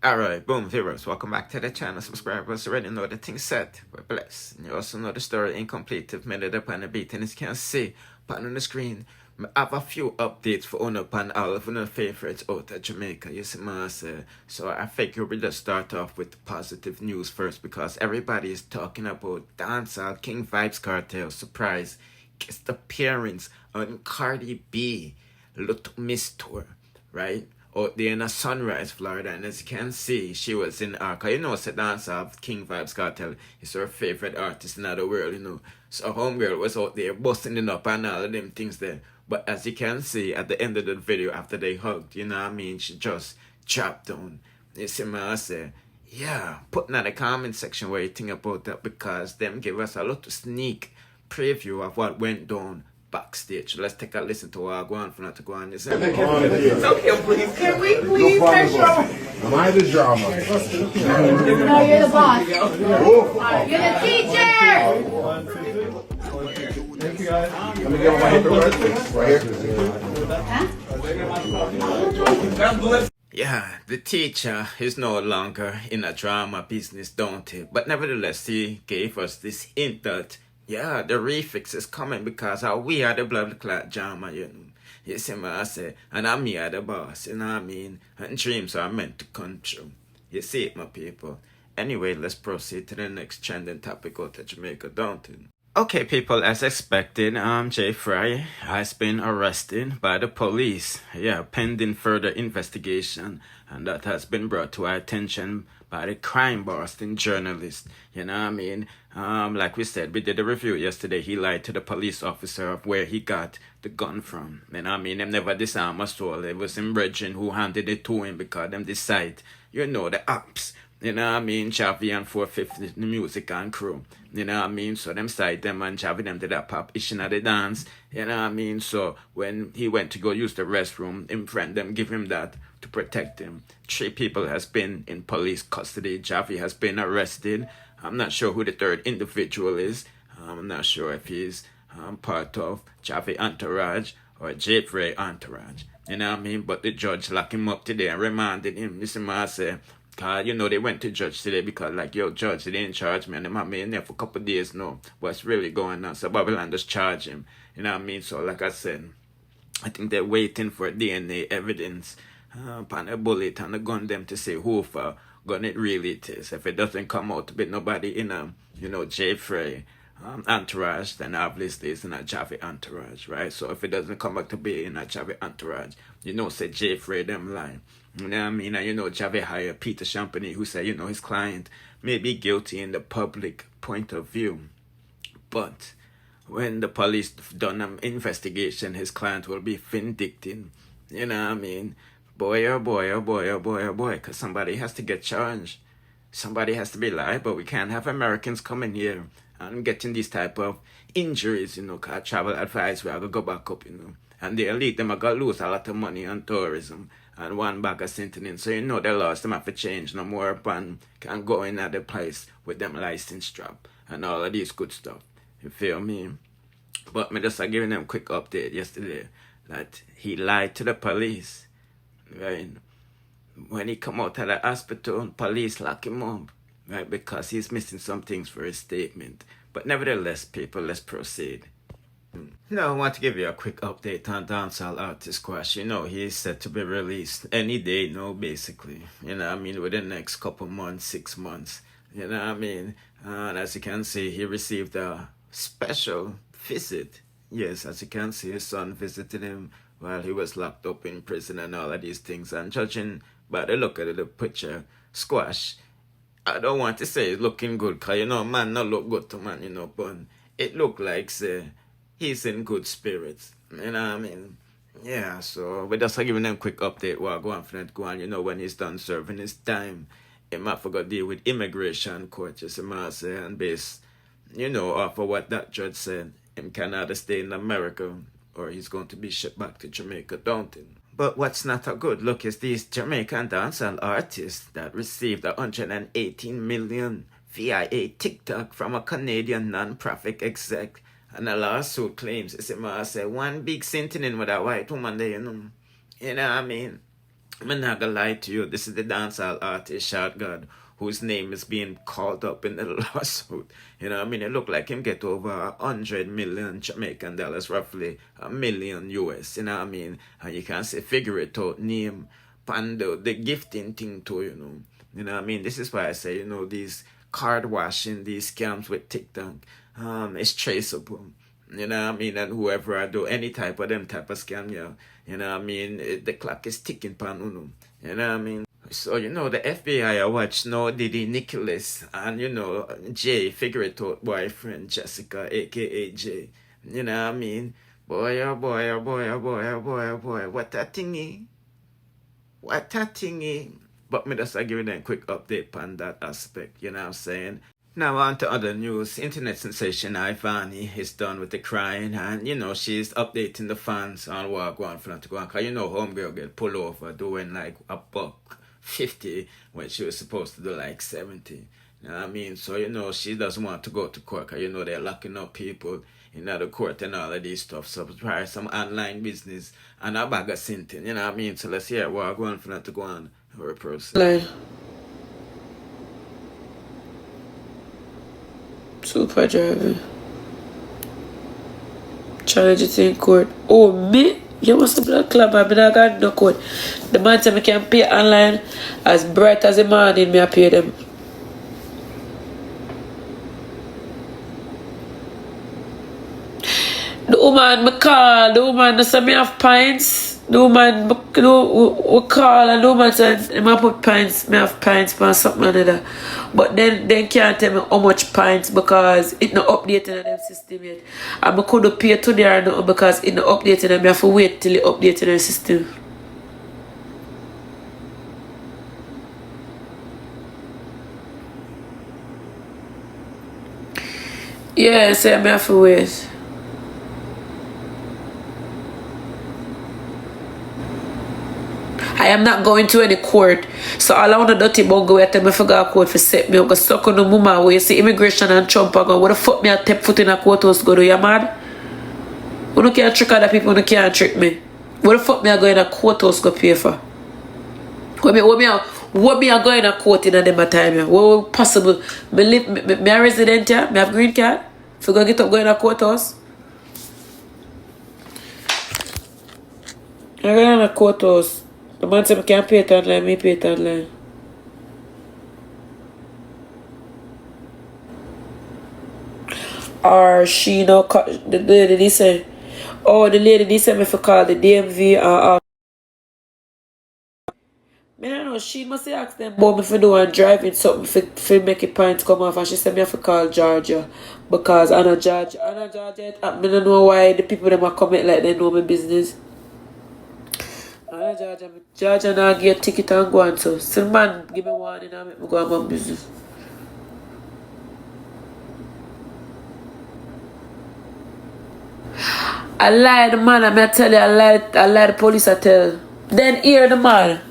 Alright, boom, viewers, welcome back to the channel. Subscribers already know the thing set. We're blessed. And you also know the story incomplete. If made it up on the beat, and as you can see, button on the screen, I have a few updates for Uno and all of the favorites out of Jamaica. You see, man, so I figure we'll just start off with positive news first because everybody is talking about Dancehall King Vybz Kartel surprise guest appearance on Cardi B Look Miss Tour, right? Out there in Sunrise, Florida, and as you can see, she was in Arca. You know, the dancer of King Vybz Kartel is her favorite artist in the world, you know. So homegirl was out there busting it up and all of them things there. But as you can see at the end of the video after they hugged, you know what I mean, she just chopped down. You see me, I say, yeah, put in the comment section what you think about that because them give us a lot of sneak preview of what went down backstage. Let's take a listen to what I go on for not to go on this. It's okay, please. Can we please measure? Am I the drama? No, you're the boss. You're the teacher. Thank you guys. Let me get my paperwork right here. Yeah, the teacher is no longer in a drama business, don't he? But nevertheless, he gave us this hint that yeah, the refix is coming because we are the blood clot drama, you know. You see what I say? And I'm here the boss, you know what I mean? And dreams are meant to come true. You see it, my people. Anyway, let's proceed to the next trending topic out of Jamaica, don't it? Okay, people, as expected, Jaii Frais has been arrested by the police. Yeah, pending further investigation. And that has been brought to our attention by the crime boss and journalist. You know what I mean? Like we said, we did a review yesterday. He lied to the police officer of where he got the gun from. You know what I mean? Them never disarm a soul. It was him brethren who handed it to him because them decide, you know, the apps. You know what I mean? Jahvi and 450, the music and crew. You know what I mean? So them side them and Jahvi them did that pop issue at the dance. You know what I mean? So when he went to go use the restroom, him friend them give him that to protect him. 3 people has been in police custody. Jahvi has been arrested. I'm not sure who the third individual is. I'm not sure if he's part of Jahvi Entourage or Jaii Frais Entourage. You know what I mean? But the judge locked him up today and remanded him. Listen, what I say. You know, they went to judge today because, like, yo, judge, they didn't charge me. And they had me in there for a couple of days now. What's really going on? So Babylon just charge him. You know what I mean? So, like I said, I think they're waiting for DNA evidence upon a bullet and a gun them to say who for gun it really it is. If it doesn't come out to be nobody in a, you know, Jaii Frais entourage, then obviously it's in a Jahvi entourage, right? So if it doesn't come back to be in a Jahvi entourage, you know, say Jaii Frais them lie. You know what I mean? And you know, Jahvi hired Peter Champagny, who said, you know, his client may be guilty in the public point of view. But when the police done an investigation, his client will be vindicted. You know what I mean? Boy, oh boy, oh boy, oh boy, oh boy, because somebody has to get charged. Somebody has to be liable. We can't have Americans coming here and getting these type of injuries, you know, because travel advice, we have to go back up, you know. And the elite, them are going to lose a lot of money on tourism and one bag of sentencing. So, you know, the laws, them have to change no more upon can go in at the place with them license strap and all of these good stuff. You feel me? But me just giving them a quick update yesterday that he lied to the police. Right? When he come out of the hospital, police lock him up. Right? Because he's missing some things for his statement. But nevertheless, people, let's proceed. Now, I want to give you a quick update on Dancehall artist Quash. You know, he is set to be released any day now, basically. You know what I mean? Within the next couple months, 6 months. You know what I mean? And as you can see, he received a special visit. Yes, as you can see, his son visited him while he was locked up in prison and all of these things. And judging by the look of the picture, Squash, I don't want to say it's looking good, because, you know, man not look good to man, you know, but it look like, say, he's in good spirits. You know what I mean? Yeah, so we just giving them quick update while going for that go on, you know, when he's done serving his time, he might forgot deal with immigration court, you see what I say, and based, you know, off of what that judge said, him can either stay in America or he's going to be shipped back to Jamaica, don't he? But what's not a good look is these Jamaican dancehall artists that received 118 million via TikTok from a Canadian non-profit exec. And the lawsuit claims, it's I say, one big sentiment with a white woman there, you know. You know what I mean? I'm not gonna lie to you. This is the dancehall artist, Shot God, whose name is being called up in the lawsuit. You know what I mean? It looked like him get over 100 million Jamaican dollars, roughly $1 million US. You know what I mean? And you can say figure it out, name, pando, the gifting thing too, you know. You know what I mean? This is why I say, you know, these card washing, these scams with TikTok, it's traceable. You know what I mean? And whoever I do any type of them type of scam, yeah, you know what I mean? The clock is ticking, pan uno. You know what I mean? So, you know, the FBI I watch now Diddy Nicholas and, you know, Jay, figure it out boyfriend, Jessica, aka Jay. You know what I mean? Boy, oh boy, oh boy, oh boy, oh boy, oh boy. What a thingy. What a thingy. But me just give you them quick update on that aspect, you know what I'm saying? Now on to other news. Internet sensation Ivani is done with the crying, and you know she's updating the fans on what going for them to go on. Cause you know homegirl get pulled over doing like $150 when she was supposed to do like 70. You know what I mean? So you know she doesn't want to go to court, cause you know they're locking up people in the court and all of these stuff. So try some online business and a bag of something. You know what I mean? So let's hear what going for them to go on. Or a person. Super driving. Charge in court. Oh, me? You must have black club. I mean, I got no court. The man said I can pay online as bright as the morning. Me I pay them. The woman me call. The woman said me have pints. The woman we call and the woman said I put pints. Me have pints for something or other. But then can't tell me how much pints because it not updated in them system yet. And I couldn't pay today or nothing because it not updated and I have to wait till it updated in the system. Yeah, so I have to wait. I am not going to any court. So all I want to dirty bungo where I tell me if I go to court for set me up. Because suck on the mama where you see immigration and Trump are going. What the fuck me I tap foot in a courthouse go do? You mad? You don't can't trick other people, you can't trick me. What the fuck me I go in a courthouse go pay for? What me I go in a court in a them time here? What possible? Me a resident here? Me have green card? If you go get up go in a courthouse? I go in a courthouse. The man said I can't pay it online, me pay it online. Or she no the lady say, oh the lady said me for call the DMV and me don't know, she must have asked them about me for doing driving something for make a point come off and she said me have to call Georgia because I know Georgia I don't know why the people them are coming like they know my business. Georgia now get a ticket and go on so. So man give me warning and make me go on my business. I lie the man, I tell you, I lie the police I tell. Then hear the man.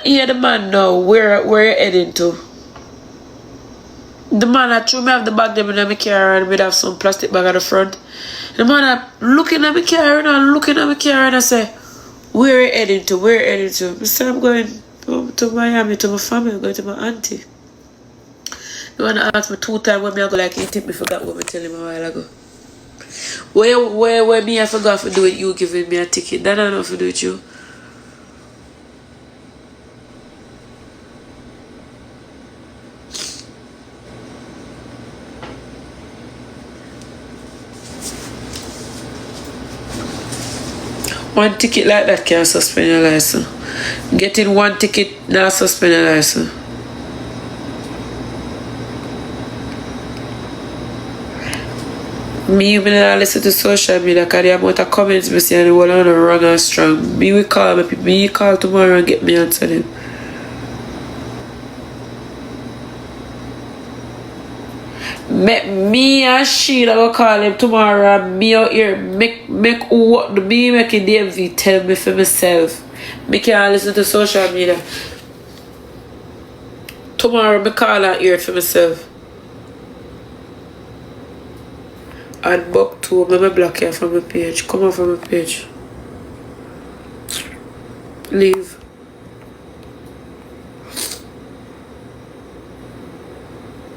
Hear the man now where you heading to. The man I threw me off the back them in my car and me have some plastic bag at the front. The man I looking at my car and I say, where you heading to? I say I'm going to Miami to my family, I'm going to my auntie. The man asked me 2 times when me I go like he think me forgot what me tell him a while ago. Where me I forgot to do it, you giving me a ticket. That I know to do it you. One ticket like that can suspend your license. Getting one ticket now suspend your license. Me when I listen to social media because the amount of comments me see and the whole on wrong and strong. Me will call me people. Me call tomorrow and get me answer them. Me and Sheila will call him tomorrow and me out here make what the me making DMV tell me for myself. Me can't listen to social media. Tomorrow me call and hear it for myself. And book 2, me block you from my page. Come on from my page. Leave.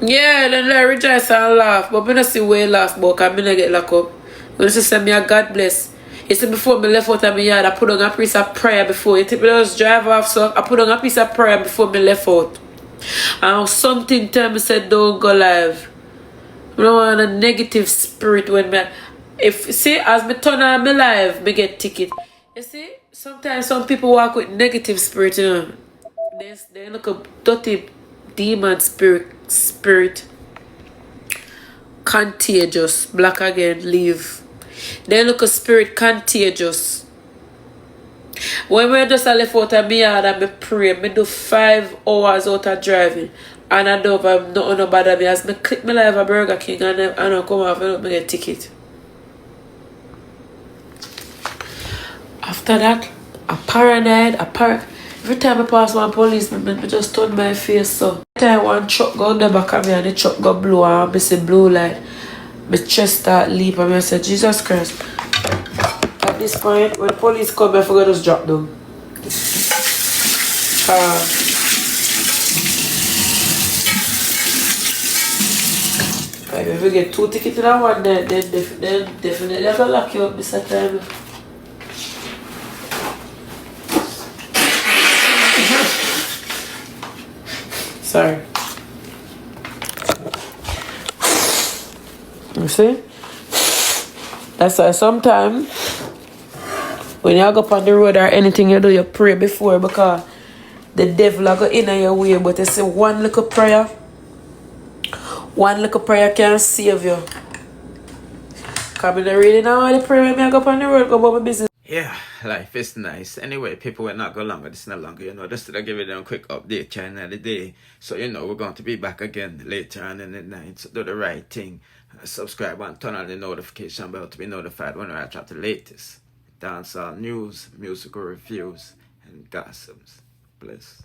Yeah, then I rejoice and laugh. But I don't see where laugh about because I don't get locked up. When you say me a God bless. You see before me left out of my yard, I put on a piece of prayer before. You think me just drive off so I put on a piece of prayer before me left out. And something tell me said don't go live. I don't want a negative spirit when me see as me turn on my live, me get ticket. You see, sometimes some people walk with negative spirit, you know. They look a dirty demon spirit. Contagious. Black again, leave. They look a spirit contagious. When we just left out of my yard and me pray, me do 5 hours out of driving. And I don't have nothing bother me. As me click my live at Burger King and I don't come off and I get a ticket. After that, I paranoid. Every time I pass one policeman, I just turn my face so. Every time one truck go on the back of me and the truck go blue and I see blue light, my chest start leap and I say, Jesus Christ. At this point, when the police come, I forgot to just drop down. If you get 2 tickets in one, then definitely I can lock you up this time. Sorry. You see? That's why sometimes when you go on the road or anything you do, you pray before because the devil will go in your way. But you say one little prayer can save you. Because I don't really know how to pray when I go on the road, go about my business. Yeah, life is nice. Anyway, people will not go longer. This is no longer, just to give you a quick update, China the day. So, we're going to be back again later on in the night. So, do the right thing. Subscribe and turn on the notification bell to be notified when I drop the latest dancehall news, musical reviews, and gossips. Bless.